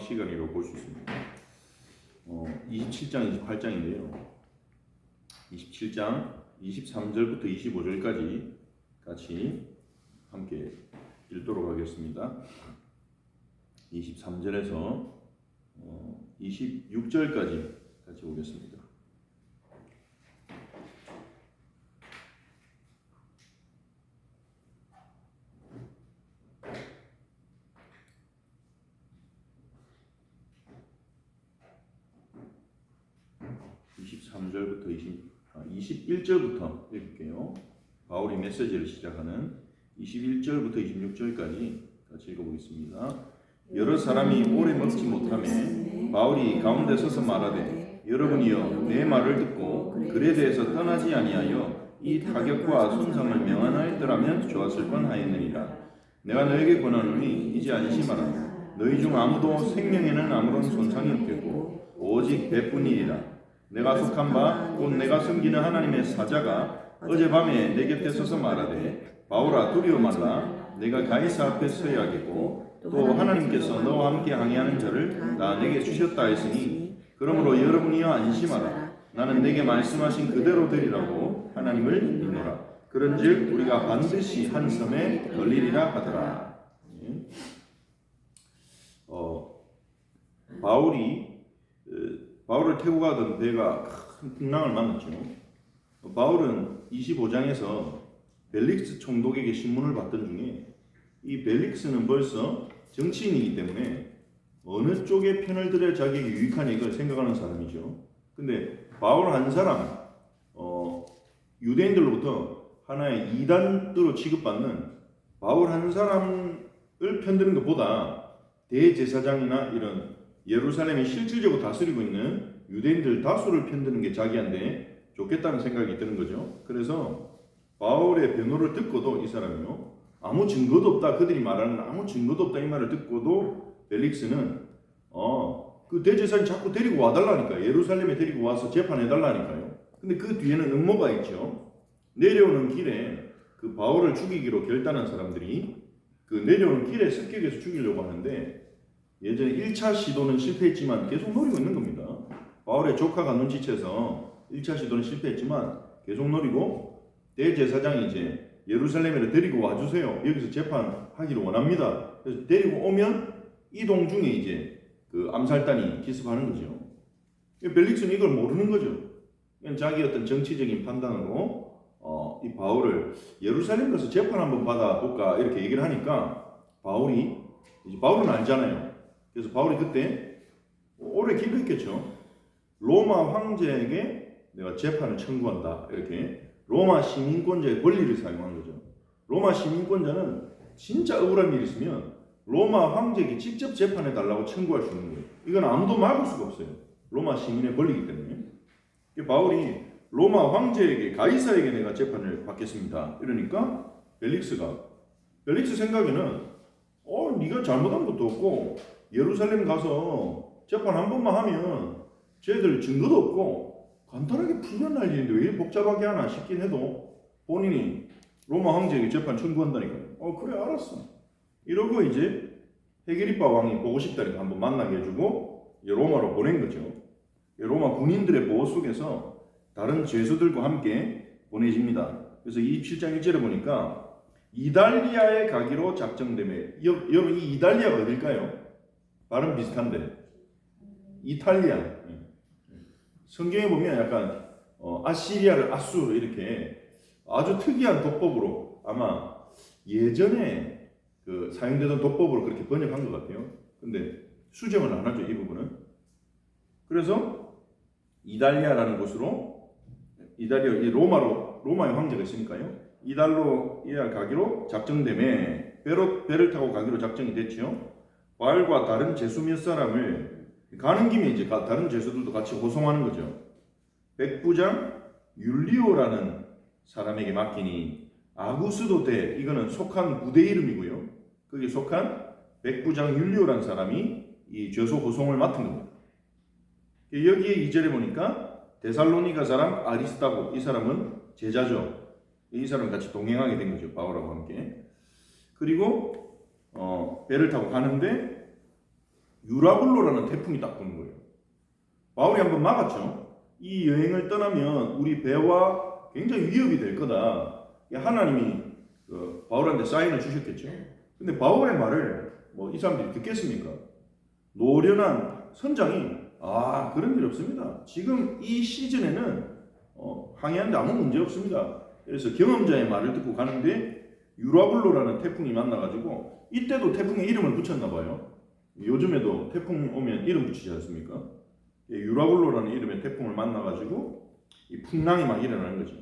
시간이라고 볼 수 있습니다. 27장, 28장인데요. 27장 23절부터 25절까지 같이 함께 읽도록 하겠습니다. 23절에서 26절까지 같이 보겠습니다. (23절부터 21절부터) 읽을게요. 바울이 메시지를 시작하는 21절부터 26절까지 같이 읽어보겠습니다. 여러 사람이 오래 먹지 못하매 바울이 가운데 서서 말하되, 여러분이여 내 말을 듣고 글에 대해서 떠나지 아니하여 이 타격과 손상을 명하였더라면 좋았을 뻔하였느니라. 내가 너에게 권하노니 이제 안심하라. 너희 중 아무도 생명에는 아무런 손상이 없겠고 오직 배뿐이니라. 내가 속한 바 곧 내가 섬기는 하나님의 사자가 어젯밤에 내 곁에 서서 말하되, 바울아 두려워 말라. 내가 가이사 앞에 서야겠고 또 하나님께서 너와 함께 항해하는 자를 다 내게 주셨다 했으니, 그러므로 여러분이여 안심하라. 나는 내게 말씀하신 그대로 되리라고 하나님을 믿노라. 그런즉 우리가 반드시 한 섬에 걸리리라 하더라. 바울을 태우고 가던 배가 큰 풍랑을 만났죠. 바울은 25장에서 벨릭스 총독에게 신문을 받던 중에, 이 벨릭스는 벌써 정치인이기 때문에 어느 쪽의 편을 들어야 자기에게 유익하냐 이걸 생각하는 사람이죠. 근데 바울 한 사람, 유대인들로부터 하나의 이단으로 취급받는 바울 한 사람을 편드는 것보다 대제사장이나 이런 예루살렘이 실질적으로 다스리고 있는 유대인들 다수를 편드는 게 자기한테 좋겠다는 생각이 드는 거죠. 그래서 바울의 변호를 듣고도 이 사람이요, 아무 증거도 없다, 그들이 말하는 아무 증거도 없다 이 말을 듣고도 벨릭스는 그 대제사장이 자꾸 데리고 와달라니까요. 예루살렘에 데리고 와서 재판해달라니까요. 근데 그 뒤에는 음모가 있죠. 내려오는 길에 그 바울을 죽이기로 결단한 사람들이 그 내려오는 길에 습격해서 죽이려고 하는데, 예전에 1차 시도는 실패했지만 계속 노리고 있는 겁니다. 바울의 조카가 눈치채서 1차 시도는 실패했지만 계속 노리고, 대제사장이 이제 예루살렘에 데리고 와주세요. 여기서 재판하기를 원합니다. 그래서 데리고 오면 이동 중에 이제 그 암살단이 기습하는 거죠. 벨릭스는 이걸 모르는 거죠. 그냥 자기 어떤 정치적인 판단으로 이 바울을 예루살렘 가서 재판 한번 받아볼까 이렇게 얘기를 하니까 바울은 알잖아요. 그래서 바울이 그때 오래 기도했겠죠. 로마 황제에게 내가 재판을 청구한다. 이렇게 로마 시민권자의 권리를 사용한 거죠. 로마 시민권자는 진짜 억울한 일이 있으면 로마 황제에게 직접 재판해 달라고 청구할 수 있는 거예요. 이건 아무도 막을 수가 없어요. 로마 시민의 권리이기 때문에. 바울이 로마 황제에게, 가이사에게 내가 재판을 받겠습니다. 이러니까 벨릭스 생각에는 네가 잘못한 것도 없고 예루살렘 가서 재판 한 번만 하면 쟤들 증거도 없고 간단하게 풀려 날 일인데 왜 이렇게 복잡하게 하나 싶긴 해도 본인이 로마 황제에게 재판 청구한다니까요. 그래 알았어. 이러고 이제 헤게리파 왕이 보고 싶다니까 한번 만나게 해주고 로마로 보낸 거죠. 로마 군인들의 보호 속에서 다른 죄수들과 함께 보내집니다. 그래서 27장 1절에 보니까 이달리아에 가기로 작정되매, 여러분 이 이달리아가 어딜까요? 발음 비슷한데 이탈리아. 성경에 보면 약간 아시리아를 아수르 이렇게 아주 특이한 도법으로 아마 예전에 그 사용되던 도법으로 그렇게 번역한 것 같아요. 근데 수정을 안 하죠, 이 부분은. 그래서 이달리아라는 곳으로, 이달리아 로마의 황제가 있으니까요. 이달리아 가기로 작정되매 배를 타고 가기로 작정이 됐죠. 바울과 다른 제수 몇 사람을 가는 김에 이제 다른 제수들도 같이 호송하는 거죠. 백부장 율리오라는 사람에게 맡기니 아구스도 대, 이거는 속한 부대 이름이고요. 거기에 속한 백부장 율리오라는 사람이 이 죄수 호송을 맡은 겁니다. 여기에 2절에 보니까 데살로니가 사람 아리스타고, 이 사람은 제자죠. 이 사람 같이 동행하게 된 거죠, 바울하고 함께. 그리고 배를 타고 가는데 유라굴로라는 태풍이 딱 부는 거예요. 바울이 한번 막았죠. 이 여행을 떠나면 우리 배와 굉장히 위협이 될 거다. 하나님이 바울한테 사인을 주셨겠죠. 근데 바울의 말을 뭐 이 사람들이 듣겠습니까? 노련한 선장이 그런 일 없습니다. 지금 이 시즌에는 항해하는데 아무 문제 없습니다. 그래서 경험자의 말을 듣고 가는데 유라굴로라는 태풍이 만나가지고 이때도 태풍에 이름을 붙였나 봐요. 요즘에도 태풍 오면 이름 붙이지 않습니까? 유라굴로라는 이름의 태풍을 만나가지고 이 풍랑이 막 일어나는 거죠.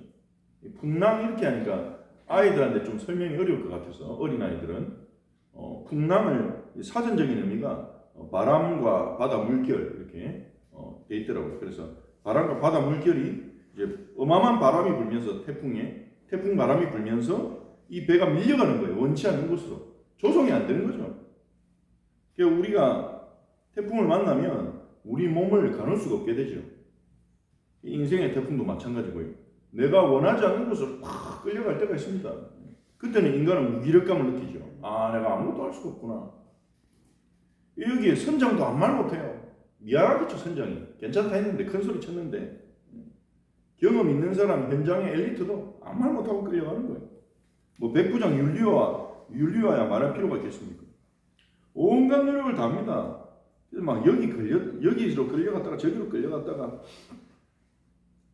이 풍랑 이렇게 하니까 아이들한테 좀 설명이 어려울 것 같아서 어린아이들은 풍랑을 사전적인 의미가 바람과 바다 물결 이렇게 돼 있더라고요. 그래서 바람과 바다 물결이 이제 어마어마한 바람이 불면서 태풍 바람이 불면서 이 배가 밀려가는 거예요. 원치 않는 곳으로 조성이 안 되는 거죠. 그러니까 우리가 태풍을 만나면 우리 몸을 가눌 수가 없게 되죠. 인생의 태풍도 마찬가지고요. 내가 원하지 않는 곳으로 팍 끌려갈 때가 있습니다. 그때는 인간은 무기력감을 느끼죠. 내가 아무것도 할 수가 없구나. 여기에 선장도 아무 말 못해요. 미안하겠죠, 선장이. 괜찮다 했는데, 큰 소리 쳤는데. 경험 있는 사람, 현장의 엘리트도 아무 말 못하고 끌려가는 거예요. 뭐 백부장 율리와야 말할 필요가 있겠습니까? 온갖 노력을 다 합니다. 막 여기로 끌려갔다가 저기로 끌려갔다가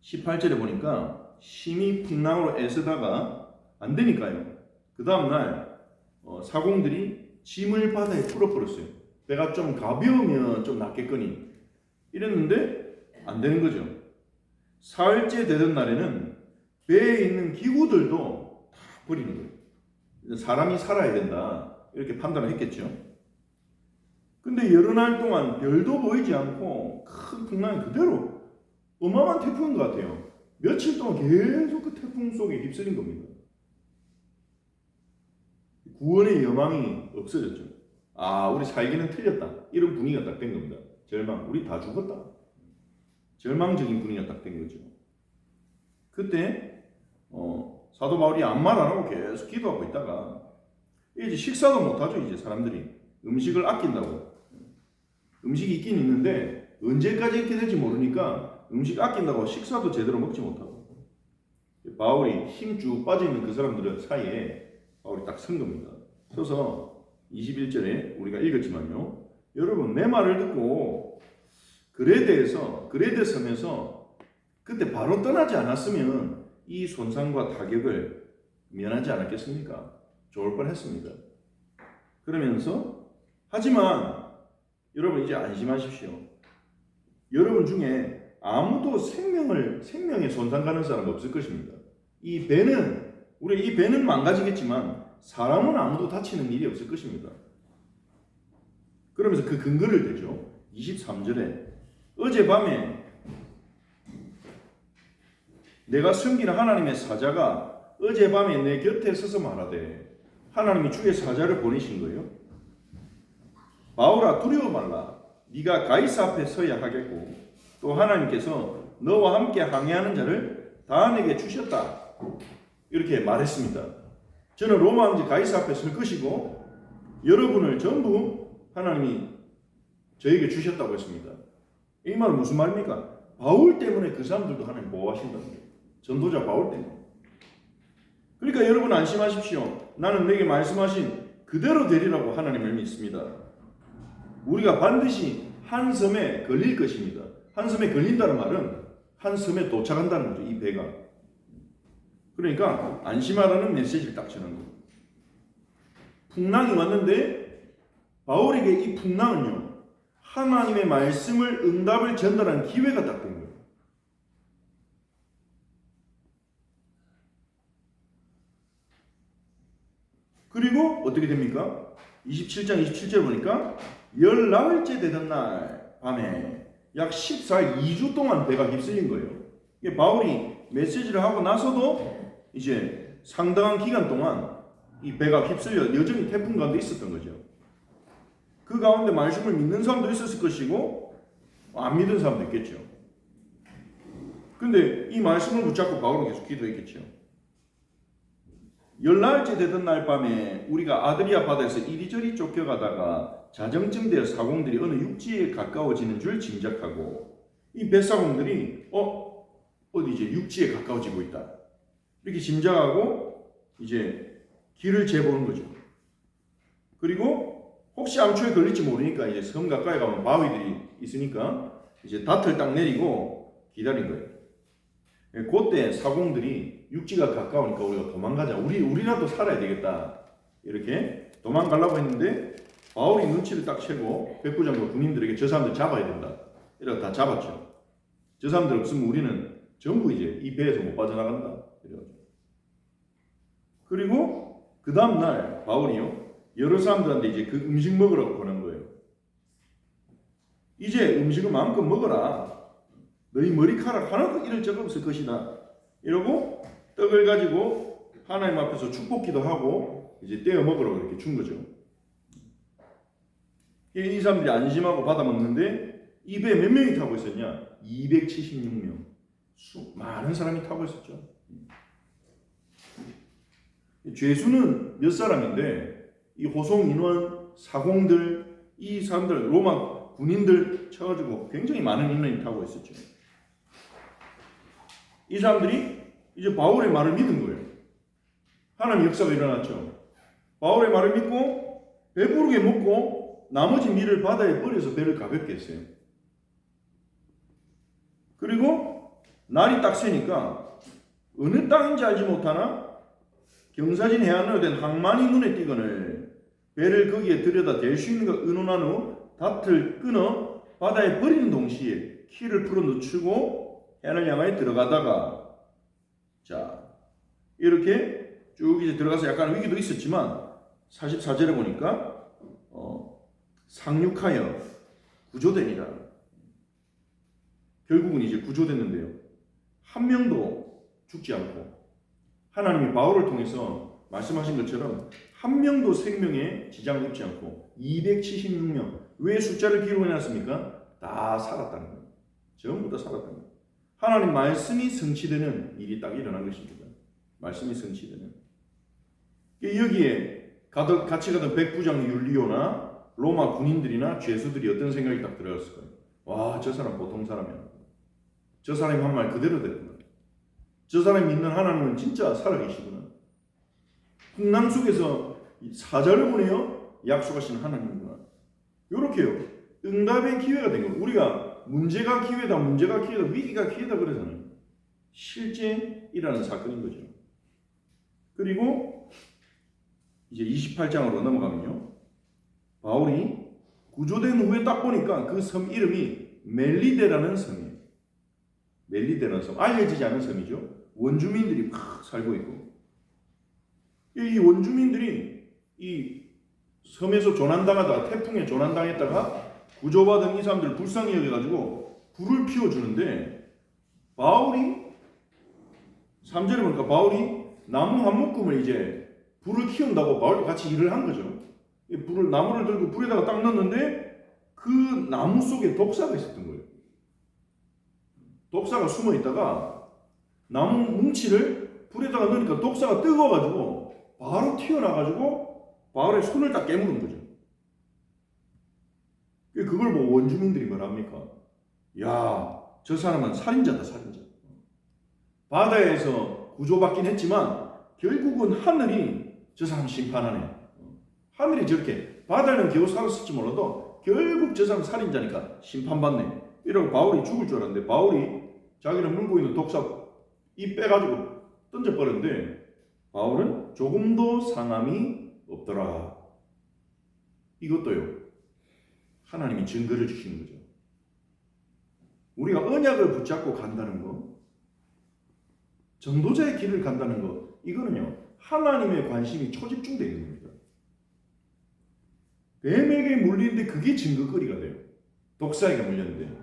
18절에 보니까 심히 풍랑으로 애쓰다가 안 되니까요. 그 다음날 사공들이 짐을 바다에 풀어버렸어요. 배가 좀 가벼우면 좀 낫겠거니 이랬는데 안 되는 거죠. 사흘째 되던 날에는 배에 있는 기구들도 다 버리는 거예요. 사람이 살아야 된다 이렇게 판단을 했겠죠. 근데 여러 날 동안 별도 보이지 않고 큰 풍랑이 그대로 어마어마한 태풍인 것 같아요. 며칠 동안 계속 그 태풍 속에 휩쓸린 겁니다. 구원의 여망이 없어졌죠. 우리 살기는 틀렸다. 이런 분위기가 딱 된 겁니다. 절망. 우리 다 죽었다. 절망적인 분위기가 딱 된 거죠. 그때 사도 바울이 아무 말 안 하고 계속 기도하고 있다가 이제 식사도 못하죠. 이제 사람들이 음식을 아낀다고. 음식이 있긴 있는데 언제까지 이렇게 될지 모르니까 음식 아낀다고 식사도 제대로 먹지 못하고 바울이 힘 쭉 빠져있는 그 사람들 사이에 바울이 딱 선 겁니다. 서서 21절에 우리가 읽었지만요. 여러분 내 말을 듣고 그레데 섬에서 그때 바로 떠나지 않았으면 이 손상과 타격을 면하지 않았겠습니까? 좋을 뻔했습니다. 그러면서 하지만 여러분 이제 안심하십시오. 여러분 중에 아무도 생명에 손상 가는 사람 없을 것입니다. 이 배는 망가지겠지만 사람은 아무도 다치는 일이 없을 것입니다. 그러면서 그 근거를 대죠. 23절에 어젯밤에 내가 섬기는 하나님의 사자가 어젯밤에 내 곁에 서서 말하되 하나님이 주의 사자를 보내신 거예요. 바울아 두려워 말라. 네가 가이사 앞에 서야 하겠고 또 하나님께서 너와 함께 항해하는 자를 다 내게 주셨다. 이렇게 말했습니다. 저는 로마 황제 가이사 앞에 설 것이고 여러분을 전부 하나님이 저에게 주셨다고 했습니다. 이 말은 무슨 말입니까? 바울 때문에 그 사람들도 하나님 보호하신다는 거예요. 전도자 바울 때문에. 그러니까 여러분 안심하십시오. 나는 내게 말씀하신 그대로 되리라고 하나님을 믿습니다. 우리가 반드시 한 섬에 걸릴 것입니다. 한 섬에 걸린다는 말은 한 섬에 도착한다는 거죠. 이 배가. 그러니까 안심하라는 메시지를 딱 전한 거예요. 풍랑이 왔는데 바울에게 이 풍랑은요. 하나님의 말씀을 응답을 전달하는 기회가 딱 된 거예요. 그리고 어떻게 됩니까? 27장 27절 보니까 열나흘째 되던 날 밤에 약 14일 2주 동안 배가 휩쓸린 거예요. 이게 바울이 메시지를 하고 나서도 이제 상당한 기간 동안 이 배가 휩쓸려 여전히 태풍 가운데 있었던 거죠. 그 가운데 말씀을 믿는 사람도 있었을 것이고 안 믿은 사람도 있겠죠. 근데 이 말씀을 붙잡고 바울은 계속 기도했겠죠. 열나흘째 되던 날 밤에 우리가 아드리아 바다에서 이리저리 쫓겨가다가 자정쯤 되어 사공들이 어느 육지에 가까워지는 줄 짐작하고 이 뱃사공들이 어디 이제 육지에 가까워지고 있다 이렇게 짐작하고 이제 길을 재보는 거죠. 그리고 혹시 암초에 걸릴지 모르니까 이제 섬 가까이 가면 바위들이 있으니까 이제 닷을 딱 내리고 기다린 거예요. 그때 사공들이 육지가 가까우니까 우리가 도망가자. 우리라도 살아야 되겠다. 이렇게 도망가려고 했는데 바울이 눈치를 딱 채고 백부장과 군인들에게 저 사람들 잡아야 된다. 이러고 다 잡았죠. 저 사람들 없으면 우리는 전부 이제 이 배에서 못 빠져나간다. 이래가지고. 그리고 그 다음날 바울이요. 여러 사람들한테 이제 그 음식 먹으라고 보낸 거예요. 이제 음식을 마음껏 먹어라. 너희 머리카락 하나도 잃을 적 없을 것이다. 이러고 떡을 가지고 하나님 앞에서 축복기도 하고 이제 떼어 먹으라고 이렇게 준 거죠. 이 사람들이 안심하고 받아 먹는데 이 배에 몇 명이 타고 있었냐? 276명. 많은 사람이 타고 있었죠. 죄수는 몇 사람인데 이 호송 인원, 사공들, 이 사람들 로마 군인들 쳐가지고 굉장히 많은 인원이 타고 있었죠. 이 사람들이 이제 바울의 말을 믿은 거예요. 하나님 역사가 일어났죠. 바울의 말을 믿고 배부르게 먹고 나머지 밀을 바다에 버려서 배를 가볍게 했어요. 그리고 날이 딱 새니까 어느 땅인지 알지 못하나 경사진 해안으로 된 항만이 눈에 띄거늘 배를 거기에 들여다 댈 수 있는 것 의논한 후 닷을 끊어 바다에 버리는 동시에 키를 풀어 늦추고 해안을 향하여 들어가다가 자 이렇게 쭉 이제 들어가서 약간 위기도 있었지만 44절에 보니까 상륙하여 구조되니라. 결국은 이제 구조됐는데요. 한 명도 죽지 않고 하나님이 바울을 통해서 말씀하신 것처럼 한 명도 생명에 지장을 입지 않고 276명 왜 숫자를 기록해놨습니까? 다 살았다는 거예요. 전부 다 살았다는 거예요. 하나님 말씀이 성취되는 일이 딱 일어난 것입니다. 말씀이 성취되는. 여기에 같이 가던 백부장 율리오나 로마 군인들이나 죄수들이 어떤 생각이 딱 들어갔을 거예요. 와, 저 사람 보통 사람이야. 저 사람이 한 말 그대로 됐구나. 저 사람이 믿는 하나님은 진짜 살아계시구나. 풍랑 속에서 사자를 보내어 약속하신 하나님이구나. 이렇게요. 응답의 기회가 된 거예요. 우리가 문제가 기회다, 위기가 기회다 그러잖아요. 실제 일어나는 사건인 거죠. 그리고 이제 28장으로 넘어가면요. 바울이 구조된 후에 딱 보니까 그 섬 이름이 멜리데라는 섬이에요. 멜리데라는 섬. 알려지지 않은 섬이죠. 원주민들이 막 살고 있고. 이 원주민들이 이 섬에서 조난당하다가 태풍에 조난당했다가 구조받은 이 사람들을 불쌍히 여겨가지고 불을 피워주는데 바울이 3절에 보니까 바울이 나무 한 묶음을 이제 불을 키운다고 바울도 같이 일을 한 거죠. 나무를 들고 불에다가 딱 넣었는데 그 나무 속에 독사가 있었던 거예요. 독사가 숨어 있다가 나무 뭉치를 불에다가 넣으니까 독사가 뜨거워가지고 바로 튀어나가지고 바울의 손을 딱 깨무는 거죠. 그걸 보고 원주민들이 뭐랍니까? 야, 저 사람은 살인자다, 살인자. 바다에서 구조받긴 했지만 결국은 하늘이 저 사람 심판하네. 하늘이 저렇게 바다는 겨우 살았을지 몰라도 결국 저 사람 살인자니까 심판받네. 이러고 바울이 죽을 줄 알았는데 바울이 자기는 물고 있는 독사 입 빼가지고 던져버렸는데 바울은 조금도 상함이 없더라. 이것도요. 하나님이 증거를 주시는 거죠. 우리가 언약을 붙잡고 간다는 거, 전도자의 길을 간다는 거, 이거는요. 하나님의 관심이 초집중되어 있는 겁니다. 뱀에게 물리는데 그게 증거거리가 돼요. 독사에게 물렸는데.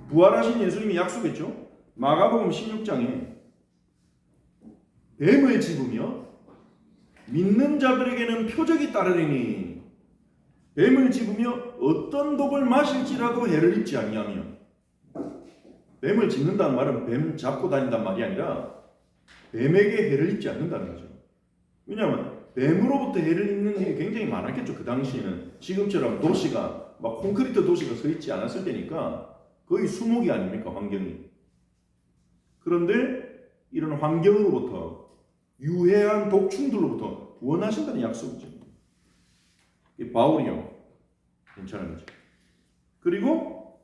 부활하신 예수님이 약속했죠. 마가복음 16장에 뱀을 집으며 믿는 자들에게는 표적이 따르리니 뱀을 집으며 어떤 독을 마실지라도 해를 입지 아니하며. 뱀을 집는다는 말은 뱀 잡고 다닌다는 말이 아니라 뱀에게 해를 입지 않는다는 거죠. 왜냐하면 뱀으로부터 해를 입는 일이 굉장히 많았겠죠. 그 당시에는 지금처럼 도시가 막 콘크리트 도시가 서 있지 않았을 때니까 거의 수목이 아닙니까, 환경이. 그런데 이런 환경으로부터 유해한 독충들로부터 구원하신다는 약속이죠. 이 바울이요. 괜찮은 거죠. 그리고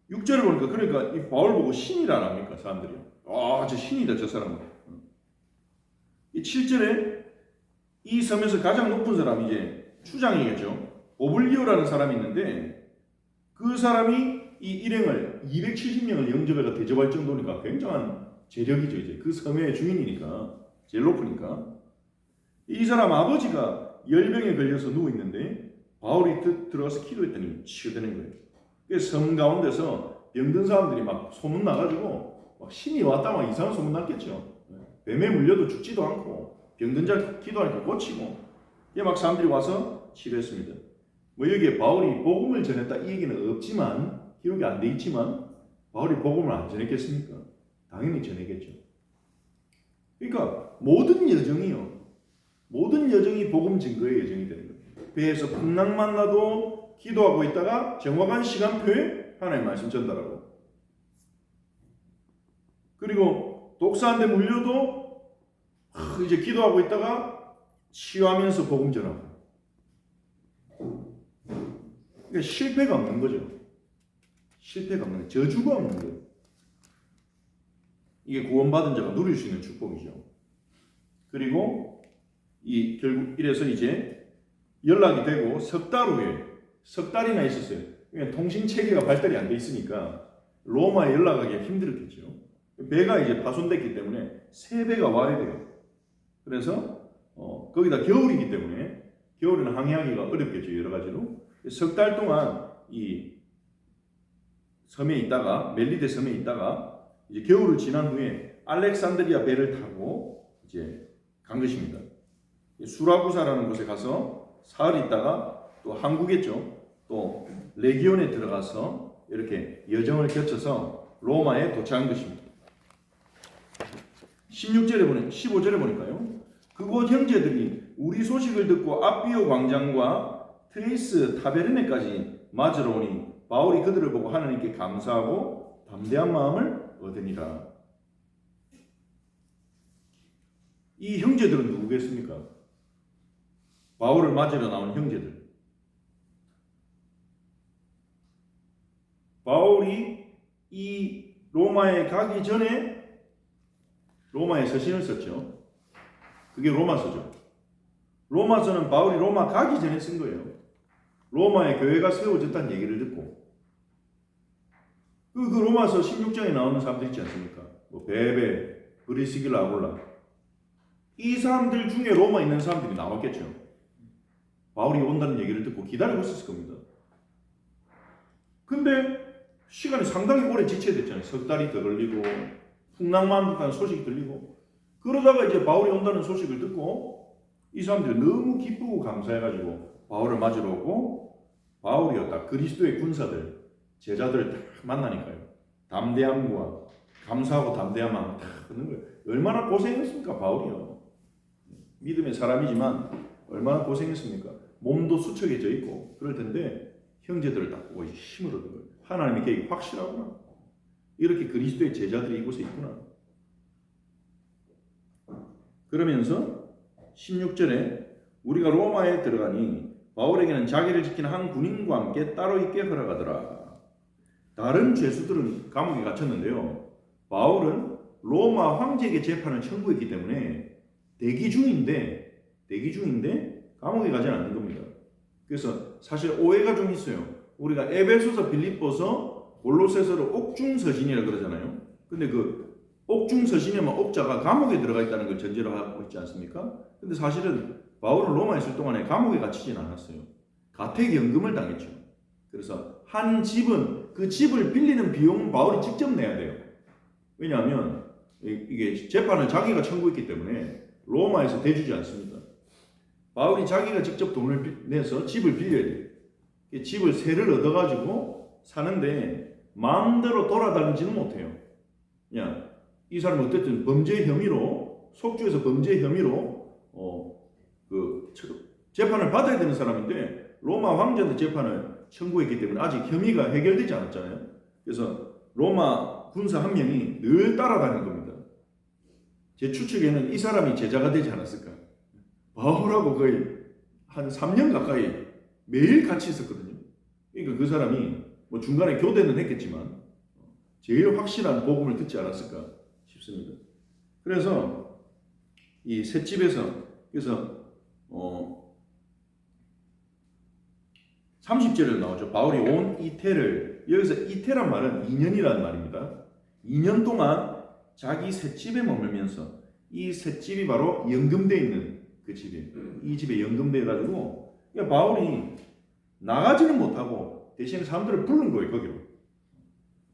6절을 보니까 그러니까 이 바울 보고 신이라 안 합니까, 사람들이요. 아, 저 신이다, 저 사람은. 이 7절에 이 섬에서 가장 높은 사람이 이제 추장이겠죠. 오블리오라는 사람이 있는데 그 사람이 이 일행을 270명을 영접해가 대접할 정도니까 굉장한 재력이죠. 이제 그 섬의 주인이니까 제일 높으니까 이 사람 아버지가 열병에 걸려서 누워 있는데 바울이 들어가서 기도했더니 치유되는 거예요. 그래서 섬 가운데서 병든 사람들이 막 소문 나가지고 막 신이 왔다 막 이상한 소문 났겠죠. 뱀에 물려도 죽지도 않고 병든 자 기도하니까 고치고 이게 막 사람들이 와서 치료했습니다. 뭐 여기에 바울이 복음을 전했다 이 얘기는 없지만 기록이 안 돼 있지만 바울이 복음을 안 전했겠습니까? 당연히 전했겠죠. 그러니까 모든 여정이 복음 증거의 여정이 되는 거예요. 배에서 풍랑만 나도 기도하고 있다가 정확한 시간표에 하나님의 말씀 전달하고 그리고 독사한테 물려도 이제 기도하고 있다가 치유하면서 복음 전하고 그러니까 실패가 없는 거죠. 실패가 없는 거예요. 저주가 없는 거예요. 이게 구원받은 자가 누릴 수 있는 축복이죠. 그리고 이 결국 이래서 이제 연락이 되고 석 달 후에 석 달이나 있었어요. 그러니까 통신 체계가 발달이 안 돼 있으니까 로마에 연락하기가 힘들었겠죠. 배가 이제 파손됐기 때문에 새 배가 와야 돼요. 그래서 거기다 겨울이기 때문에 겨울에는 항해하기가 어렵겠죠. 여러 가지로 석 달 동안 이 섬에 있다가 멜리데 섬에 있다가 이제 겨울을 지난 후에 알렉산드리아 배를 타고 이제 간 것입니다. 수라구사라는 곳에 가서 사흘 있다가 또 항구겠죠. 또 레기온에 들어가서 이렇게 여정을 거쳐서 로마에 도착한 것입니다. 15절에 보니까요. 그곳 형제들이 우리 소식을 듣고 아비오 광장과 트레이스 타베르네까지 맞으러 오니 바울이 그들을 보고 하나님께 감사하고 담대한 마음을 얻으니라. 이 형제들은 누구겠습니까? 바울을 맞으러 나온 형제들. 바울이 이 로마에 가기 전에 로마에 서신을 썼죠. 그게 로마서죠. 로마서는 바울이 로마 가기 전에 쓴 거예요. 로마에 교회가 세워졌다는 얘기를 듣고 그 로마서 16장에 나오는 사람들 있지 않습니까? 뭐 베베, 브리스길라, 아굴라 이 사람들 중에 로마에 있는 사람들이 나왔겠죠. 바울이 온다는 얘기를 듣고 기다리고 있었을 겁니다. 근데 시간이 상당히 오래 지체됐잖아요. 석 달이 더 걸리고 풍랑만 듯한 소식이 들리고 그러다가 이제 바울이 온다는 소식을 듣고 이 사람들이 너무 기쁘고 감사해가지고 바울을 맞으러 오고 바울이었다. 그리스도의 군사들, 제자들을 딱 만나니까요. 담대함과 감사하고 담대한 마음을 딱 듣는 거예요. 얼마나 고생했습니까, 바울이요. 믿음의 사람이지만 얼마나 고생했습니까? 몸도 수척해져 있고 그럴 텐데 형제들을 딱 보고 힘을 얻은 거예요. 하나님의 계획이 확실하구나. 이렇게 그리스도의 제자들이 이곳에 있구나. 그러면서 16절에 우리가 로마에 들어가니 바울에게는 자기를 지키는 한 군인과 함께 따로 있게 허락하더라. 다른 죄수들은 감옥에 갇혔는데요. 바울은 로마 황제에게 재판을 청구했기 때문에 대기 중인데 감옥에 가지 않는 겁니다. 그래서 사실 오해가 좀 있어요. 우리가 에베소서, 빌립보서, 골로새서를 옥중서신이라 그러잖아요. 근데 그 옥중서신에만 옥자가 감옥에 들어가 있다는 걸 전제로 하고 있지 않습니까? 근데 사실은 바울은 로마에 있을 동안에 감옥에 갇히진 않았어요. 가택연금을 당했죠. 그래서 한 집은 그 집을 빌리는 비용은 바울이 직접 내야 돼요. 왜냐하면 이게 재판을 자기가 청구했기 때문에 로마에서 대주지 않습니다. 바울이 자기가 직접 돈을 내서 집을 빌려야 돼요. 집을 세를 얻어가지고 사는데 마음대로 돌아다니지는 못해요. 그냥 이 사람은 어쨌든 범죄 혐의로 속주에서 범죄 혐의로 재판을 받아야 되는 사람인데 로마 황제한테 재판을 청구했기 때문에 아직 혐의가 해결되지 않았잖아요. 그래서 로마 군사 한 명이 늘 따라다닌 겁니다. 제 추측에는 이 사람이 제자가 되지 않았을까. 바울하고 거의 한 3년 가까이 매일 같이 있었거든요. 그러니까 그 사람이 뭐 중간에 교대는 했겠지만 제일 확실한 복음을 듣지 않았을까 싶습니다. 그래서 이 셋집에서 그래서 30절에 나오죠. 바울이 온 이태를, 여기서 이태란 말은 2년이라는 말입니다. 2년 동안 자기 셋집에 머물면서, 이 셋집이 바로 연금돼 있는 그 집이에요. 이 집에 연금돼 가지고 바울이 나가지는 못하고 대신에 사람들을 부른 거예요, 거기로.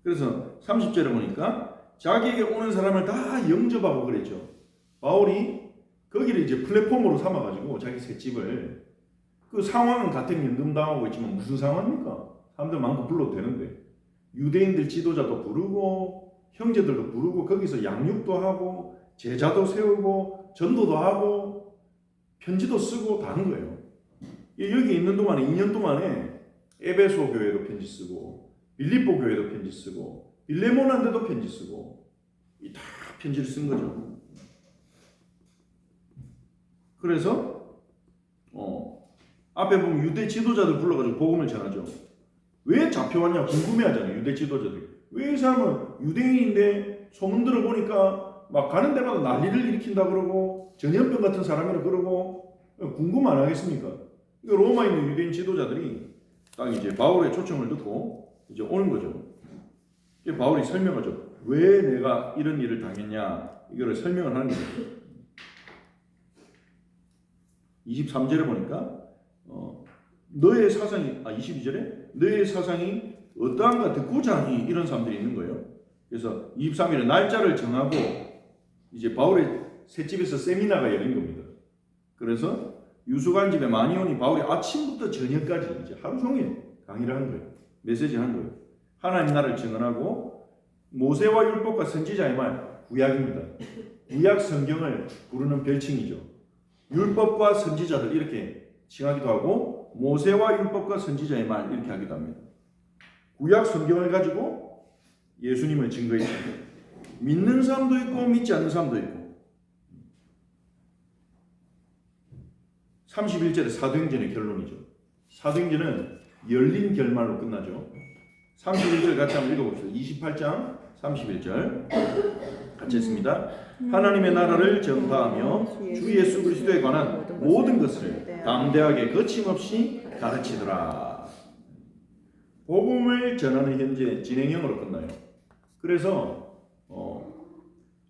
그래서 30절에 보니까 자기에게 오는 사람을 다 영접하고 그랬죠. 바울이 거기를 이제 플랫폼으로 삼아가지고 자기 셋집을, 그 상황은 같은 연금당하고 있지만 무슨 상황입니까? 사람들 많고 불러도 되는데 유대인들 지도자도 부르고 형제들도 부르고 거기서 양육도 하고 제자도 세우고 전도도 하고 편지도 쓰고 다 하는 거예요. 여기 있는 동안에 2년 동안에 에베소 교회도 편지 쓰고 빌립보 교회도 편지 쓰고 빌레몬한테도 편지 쓰고 다 편지를 쓴 거죠. 그래서 앞에 보면 유대 지도자들 불러가지고 복음을 전하죠. 왜 잡혀왔냐 궁금해하잖아요. 유대 지도자들이. 왜 이 사람은 유대인인데 소문 들어보니까 막 가는 데마다 난리를 일으킨다 그러고 전염병 같은 사람이라 그러고 궁금 안 하겠습니까? 로마에 있는 유대인 지도자들이 딱 이제 바울의 초청을 듣고 이제 오는 거죠. 바울이 설명하죠. 왜 내가 이런 일을 당했냐 이거를 설명을 하는 거죠. 23절에 보니까 너의 사상이 22절에 너의 사상이 어떠한가 듣고자 하니 이런 사람들이 있는 거예요. 그래서 23일에 날짜를 정하고 이제 바울의 셋집에서 세미나가 열린 겁니다. 그래서 유수관 집에 많이 오니 바울이 아침부터 저녁까지 이제 하루 종일 강의를 한 거예요. 메시지 한 거예요. 하나님 나라를 증언하고 모세와 율법과 선지자의 말, 구약입니다. 구약 성경을 부르는 별칭이죠. 율법과 선지자들 이렇게 칭하기도 하고 모세와 율법과 선지자의 말 이렇게 하기도 합니다. 구약 성경을 가지고 예수님을 증거했습니다. 믿는 사람도 있고 믿지 않는 사람도 있고 31절에 사도행전의 결론이죠. 사도행전은 열린 결말로 끝나죠. 31절 같이 한번 읽어봅시다. 28장 31절 같이 했습니다. 하나님의 나라를 전파하며 주 예수 그리스도에 관한 모든 것을 담대하게 거침없이 가르치더라. 복음을 전하는 현재 진행형으로 끝나요. 그래서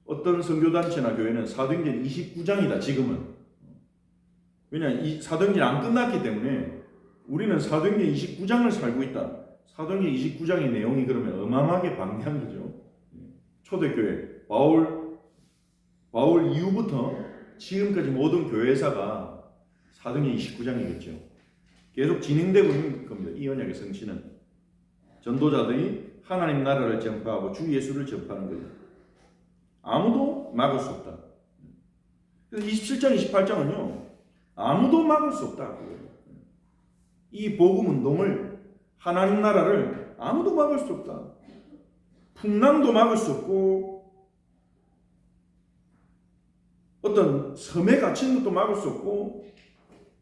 어떤 선교단체나 교회는 사도행전 29장이다 지금은. 왜냐하면 이 사도행전이 안 끝났기 때문에 우리는 사도행전 29장을 살고 있다. 사도행전 29장의 내용이 그러면 어마어마하게 방대한 거죠. 초대교회 바울 이후부터 지금까지 모든 교회사가 사도행전 29장이겠죠. 계속 진행되고 있는 겁니다. 이 언약의 성취는 전도자들이 하나님 나라를 전파하고 주 예수를 전파하는 거예요. 아무도 막을 수 없다. 그래서 27장 28장은요 아무도 막을 수 없다. 이 복음 운동을, 하나님 나라를 아무도 막을 수 없다. 풍랑도 막을 수 없고 어떤 섬에 갇힌 것도 막을 수 없고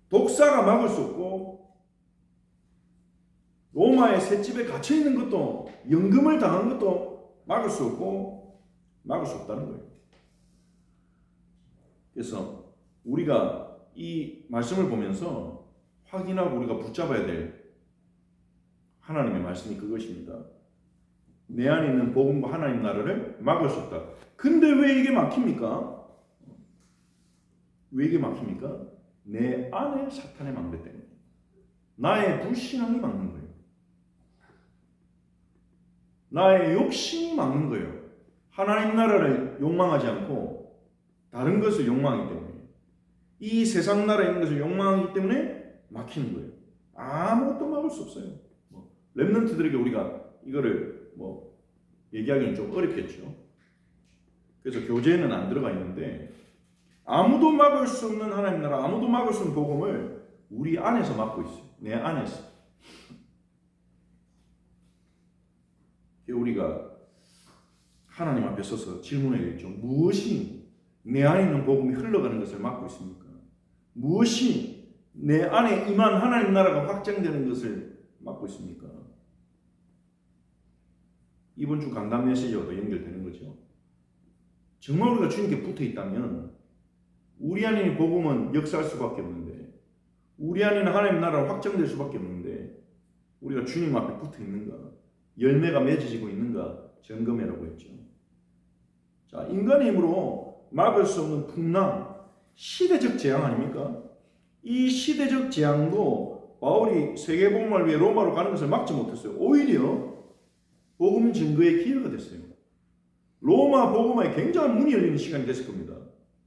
독사가 막을 수 없고 로마의 셋집에 갇혀 있는 것도 연금을 당한 것도 막을 수 없고 막을 수 없다는 거예요. 그래서 우리가 이 말씀을 보면서 확인하고 우리가 붙잡아야 될 하나님의 말씀이 그것입니다. 내 안에 있는 복음과 하나님 나라를 막을 수 없다. 근데 왜 이게 막힙니까? 왜 이게 막힙니까? 내 안에 사탄의 망대 때문에. 나의 불신앙이 막는 거예요. 나의 욕심이 막는 거예요. 하나님 나라를 욕망하지 않고 다른 것을 욕망하기 때문에. 이 세상 나라에 있는 것을 욕망하기 때문에 막히는 거예요. 아무것도 막을 수 없어요. 렘넌트들에게 우리가 이거를 얘기하기는 좀 어렵겠죠. 그래서 교재에는 안 들어가 있는데 아무도 막을 수 없는 하나님 나라, 아무도 막을 수 없는 복음을 우리 안에서 막고 있어요. 내 안에서. 우리가 하나님 앞에 서서 질문해야겠죠. 무엇이 내 안에 있는 복음이 흘러가는 것을 막고 있습니까? 무엇이 내 안에 임한 하나님 나라가 확장되는 것을 막고 있습니까? 이번 주 강단 메시지와도 연결되는 거죠. 정말 우리가 주님께 붙어 있다면 우리 안에 있는 복음은 역사할 수밖에 없는데, 우리 안에 있는 하나님 나라가 확장될 수밖에 없는데, 우리가 주님 앞에 붙어 있는가, 열매가 맺어지고 있는가 점검해라고 했죠. 자, 인간의 힘으로 막을 수 없는 풍랑, 시대적 재앙 아닙니까? 이 시대적 재앙도 바울이 세계복음을 위해 로마로 가는 것을 막지 못했어요. 오히려 복음 증거의 기회가 됐어요. 로마 복음화에 굉장한 문이 열리는 시간이 됐을 겁니다.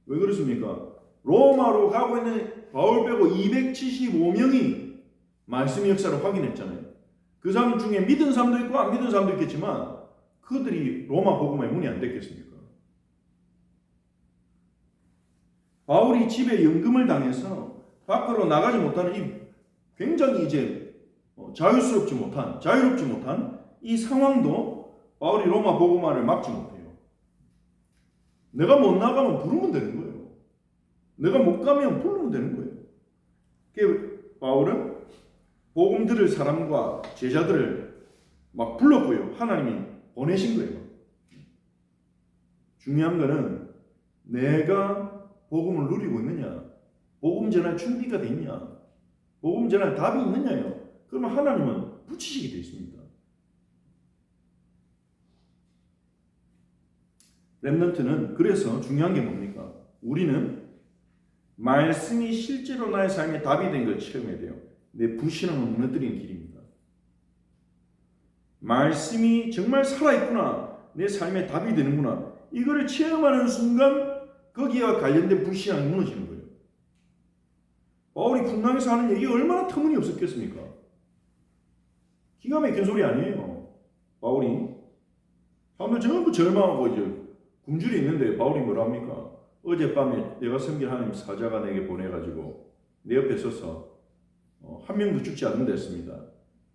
왜 그렇습니까? 로마로 가고 있는 바울 빼고 275명이 말씀의 역사를 확인했잖아요. 그 사람 중에 믿은 사람도 있고 안 믿은 사람도 있겠지만 그들이 로마 복음화의 문이 안 됐겠습니까? 바울이 집에 연금을 당해서 밖으로 나가지 못하는 이 굉장히 이제 자유롭지 못한 이 상황도 바울이 로마 복음화를 막지 못해요. 내가 못 나가면 부르면 되는 거예요. 내가 못 가면 부르면 되는 거예요. 그 바울은 복음 들을 사람과 제자들을 막 불렀고요. 하나님이 보내신 거예요. 중요한 거는 내가 복음을 누리고 있느냐, 복음 전할 준비가 돼 있냐, 복음 전할 답이 있느냐요. 그러면 하나님은 붙이시게 되어 있습니다. 렘넌트는 그래서 중요한 게 뭡니까? 우리는 말씀이 실제로 나의 삶에 답이 된 걸 체험해야 돼요. 내 불신앙을 무너뜨리는 길입니다. 말씀이 정말 살아있구나, 내 삶에 답이 되는구나, 이거를 체험하는 순간 거기와 관련된 불신앙이 무너지는 거예요. 바울이 풍랑에서 하는 얘기가 얼마나 터무니없었겠습니까? 기가 막힌 소리 아니에요. 바울이 사람들 전부 절망하고 이제 굶주려 있는데 바울이 뭐라 합니까? 어젯밤에 내가 섬긴 하나님 사자가 내게 보내가지고 내 옆에 서서 한 명도 죽지 않는다 했습니다.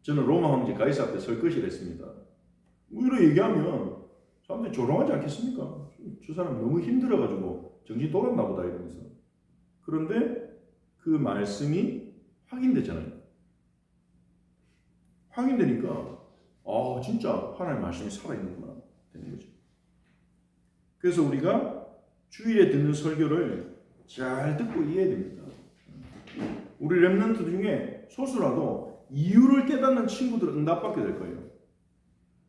저는 로마 황제 가이사 앞에 설 것이라 했습니다. 이렇게 얘기하면 사람들이 조롱하지 않겠습니까? 저 사람 너무 힘들어가지고 정신 돌았나 보다 이러면서. 그런데 그 말씀이 확인되잖아요. 확인되니까 진짜 하나님 말씀이 살아있는구나 되는 거죠. 그래서 우리가 주일에 듣는 설교를 잘 듣고 이해해야 됩니다. 우리 렘넌트 중에 소수라도 이유를 깨닫는 친구들은 응답받게 될 거예요.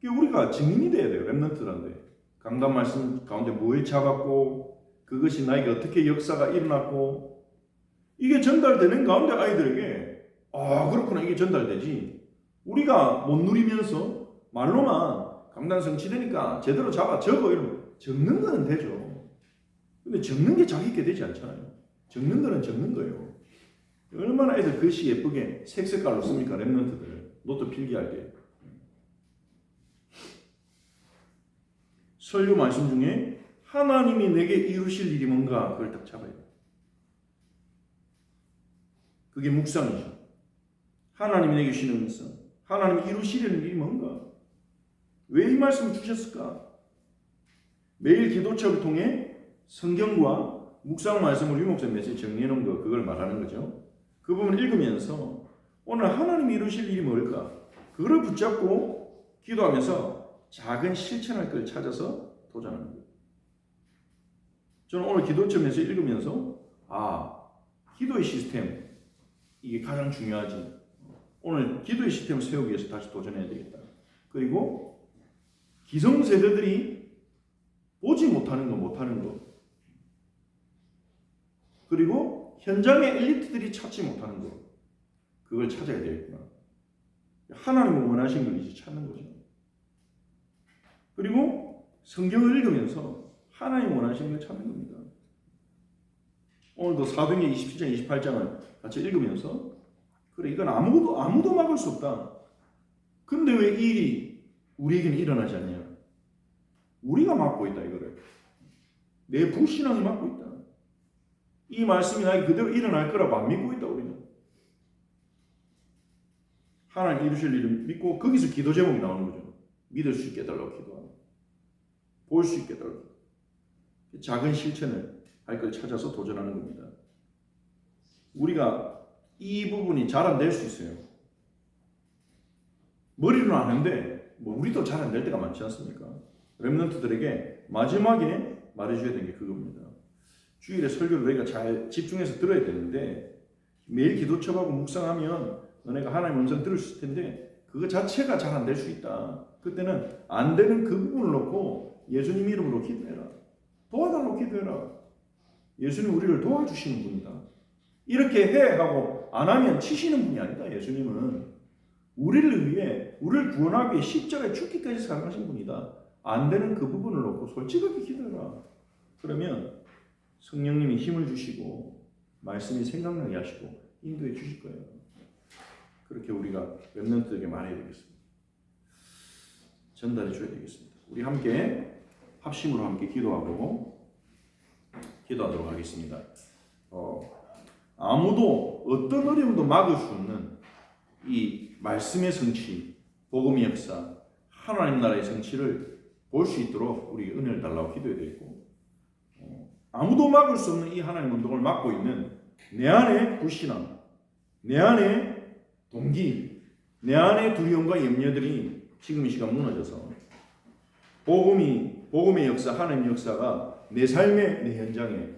우리가 증인이 돼야 돼요. 렘넌트란데 강단 말씀 가운데 뭘 잡았고 그것이 나에게 어떻게 역사가 일어났고 이게 전달되는 가운데 아이들에게 그렇구나 이게 전달되지. 우리가 못 누리면서 말로만 강단 성취되니까 제대로 잡아 적어 이러면 적는 거는 되죠. 근데 적는 게 자기 있게 되지 않잖아요. 적는 거는 적는 거예요. 얼마나 애들 글씨 예쁘게 색깔로 씁니까? 렘넌트들 노트 필기할 때. 설교 말씀 중에 하나님이 내게 이루실 일이 뭔가 그걸 딱 잡아야 돼요. 그게 묵상이죠. 하나님이 내게 주시는 말씀, 하나님이 이루시려는 일이 뭔가, 왜 이 말씀을 주셨을까? 매일 기도처를 통해 성경과 묵상 말씀을 유목사 메시지 정리해 놓은 거, 그걸 말하는 거죠. 그 부분을 읽으면서 오늘 하나님이 이루실 일이 뭘까? 그걸 붙잡고 기도하면서 작은 실천할 걸 찾아서 도전하는 거예요. 저는 오늘 기도처에서 읽으면서 기도의 시스템 이게 가장 중요하지. 오늘 기도의 시스템을 세우기 위해서 다시 도전해야 되겠다. 그리고 기성세대들이 보지 못하는 거 그리고 현장의 엘리트들이 찾지 못하는 거 그걸 찾아야 되겠구나. 하나님은 원하시는 걸 이제 찾는 거죠. 그리고 성경을 읽으면서 하나님 원하시는 걸 찾는 겁니다. 오늘도 사도행전 27장 28장을 같이 읽으면서 그래 이건 아무도 막을 수 없다. 근데 왜 이 일이 우리에게는 일어나지 않냐? 우리가 막고 있다 이거를. 내 불신앙이 막고 있다. 이 말씀이 나에게 그대로 일어날 거라고 안 믿고 있다 우리는. 하나님 이루실 일을 믿고 거기서 기도 제목이 나오는 거죠. 믿을 수 있게 해달라고 기도하고 볼 수 있게 해달라고. 작은 실천을 할 걸 찾아서 도전하는 겁니다. 우리가 이 부분이 잘 안 될 수 있어요. 머리로는 아는데 우리도 잘 안 될 때가 많지 않습니까? 렘넌트들에게 마지막에 말해줘야 되는 게 그겁니다. 주일에 설교를 너희가 잘 집중해서 들어야 되는데 매일 기도처하고 묵상하면 너네가 하나님의 음성 들을 수 있을 텐데 그거 자체가 잘 안 될 수 있다. 그때는 안 되는 그 부분을 놓고 예수님 이름으로 기도해라. 도와달라고 기도해라. 예수님 우리를 도와주시는 분이다. 이렇게 해 하고 안 하면 치시는 분이 아니다. 예수님은 우리를 위해 우리를 구원하기 위해 십자가에 죽기까지 사랑하신 분이다. 안 되는 그 부분을 놓고 솔직하게 기도해라. 그러면 성령님이 힘을 주시고 말씀이 생각나게 하시고 인도해 주실 거예요. 그렇게 우리가 렘넌트에게 말해야 되겠습니다. 전달해 줘야 되겠습니다. 우리 함께 합심으로 함께 기도하도록 하겠습니다. 아무도 어떤 어려움도 막을 수 없는 이 말씀의 성취, 복음의 역사, 하나님 나라의 성취를 볼 수 있도록 우리 은혜를 달라고 기도해야 되겠고, 아무도 막을 수 없는 이 하나님 운동을 막고 있는 내 안의 불신앙, 내 안의 동기, 내 안의 두려움과 염려들이 지금 이 시간 무너져서 복음의 역사, 하나님의 역사가 내 삶의 내 현장에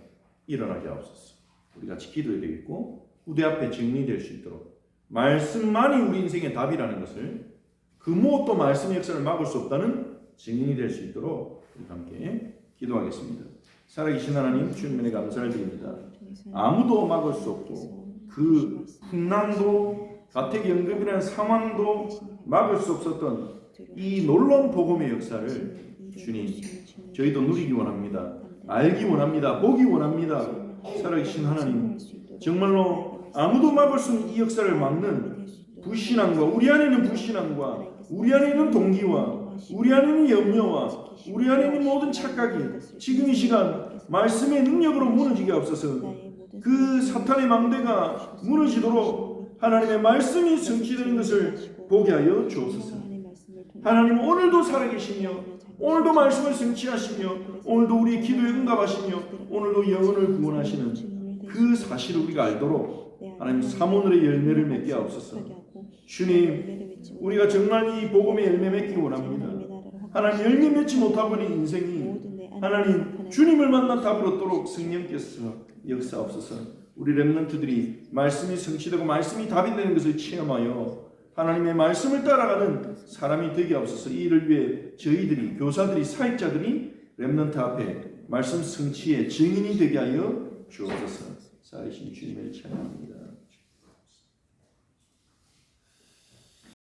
일어나게 하옵소서. 우리 같이 기도해야 되겠고 후대 앞에 정리될 수 있도록 말씀만이 우리 인생의 답이라는 것을 그 무엇도 말씀의 역사를 막을 수 없다는 증인이 될 수 있도록 우리 함께 기도하겠습니다. 살아계신 하나님 주님 은혜 감사를 드립니다. 아무도 막을 수 없고 그 풍랑도 가택연금이라는 상황도 막을 수 없었던 이 놀라운 복음의 역사를 주님 저희도 누리기 원합니다. 알기 원합니다. 보기 원합니다. 살아계신 하나님 정말로 아무도 막을 수 없는 이 역사를 막는 불신앙과 우리 안에 있는 불신앙과 우리 안에 있는 동기와 우리 안에 있는 염려와 우리 안에 있는 모든 착각이 지금 이 시간 말씀의 능력으로 무너지게 없어서 그 사탄의 망대가 무너지도록 하나님의 말씀이 성취되는 것을 보게 하여 주옵소서. 하나님 오늘도 살아계시며 오늘도 말씀을 성취하시며 오늘도 우리 기도에 응답하시며 오늘도 영혼을 구원하시는 그 사실을 우리가 알도록 하나님 사모늘의 열매를 맺게 하옵소서. 주님 우리가 정말 이 복음의 열매 맺기 원합니다. 하나님 열매 맺지 못하고 있는 인생이 하나님 주님을 만나 답을 얻도록 성령께서 역사하옵소서. 우리 렘넌트들이 말씀이 성취되고 말씀이 답이 되는 것을 체험하여 하나님의 말씀을 따라가는 사람이 되게 하옵소서. 이 일을 위해 저희들이 교사들이 사역자들이 렘넌트 앞에 말씀 성취의 증인이 되게 하여 주옵소서. 살아계신 주님을 찬양합니다.